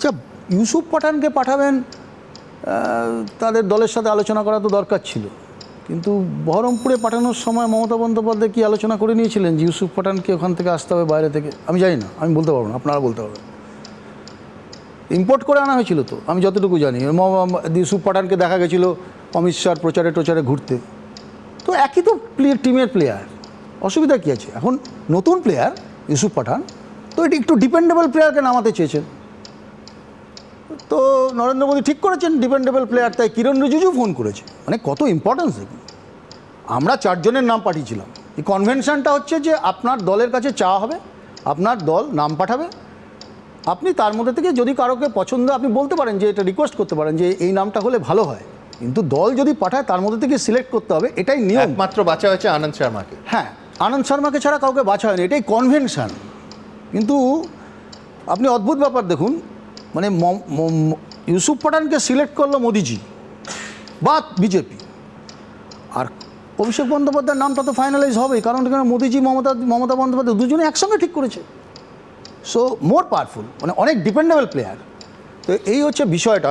আচ্ছা, ইউসুফ পাঠানকে পাঠাবেন, তাদের দলের সাথে আলোচনা করা তো দরকার ছিল, কিন্তু বহরমপুরে পাঠানোর সময় মমতা বন্দ্যোপাধ্যায় কি আলোচনা করে নিয়েছিলেন যে ইউসুফ পাঠানকে ওখান থেকে আসতে হবে বাইরে থেকে? আমি জানি না, আমি বলতে পারবো না, আপনারা বলতে পারবেন। ইম্পোর্ট করে আনা হয়েছিল তো, আমি যতটুকু জানি। ইউসুফ পাঠানকে দেখা গেছিলো অমিত শাহর প্রচারে টোচারে ঘুরতে। তো একই তো টিমের প্লেয়ার, অসুবিধা কী আছে? এখন নতুন প্লেয়ার ইউসুফ পাঠান, তো এটি একটু ডিপেন্ডেবল প্লেয়ারকে নামাতে চেয়েছেন। তো নরেন্দ্র মোদী ঠিক করেছেন ডিপেন্ডেবল প্লেয়ার, তাই কিরণ রিজিজু ফোন করেছে। মানে কত ইম্পর্টেন্স দেখুন। আমরা 4 জনের নাম পাঠিয়েছিলাম। এই কনভেনশনটা হচ্ছে যে আপনার দলের কাছে চাওয়া হবে, আপনার দল নাম পাঠাবে, আপনি তার মধ্যে থেকে যদি কারোকে পছন্দ আপনি বলতে পারেন, যে এটা রিকোয়েস্ট করতে পারেন যে এই নামটা হলে ভালো হয়, কিন্তু দল যদি পাঠায় তার মধ্যে থেকে সিলেক্ট করতে হবে, এটাই নিয়ম। একমাত্র বাঁচা হয়েছে আনন্দ শর্মাকে। হ্যাঁ, আনন্দ শর্মাকে ছাড়া কাউকে বাছা হয়নি, এটাই কনভেনশন। কিন্তু আপনি অদ্ভুত ব্যাপার দেখুন, মানে ইউসুফ পাঠানকে সিলেক্ট করলো মোদিজি বা বিজেপি, আর অভিষেক বন্দ্যোপাধ্যায়ের নামটা তো ফাইনালাইজ হবেই, কারণ এখানে মোদিজি মমতা বন্দ্যোপাধ্যায় দুজনে একসঙ্গে ঠিক করেছে। সো মোর পাওয়ারফুল, মানে অনেক ডিপেন্ডেবল প্লেয়ার। তো এই হচ্ছে বিষয়টা।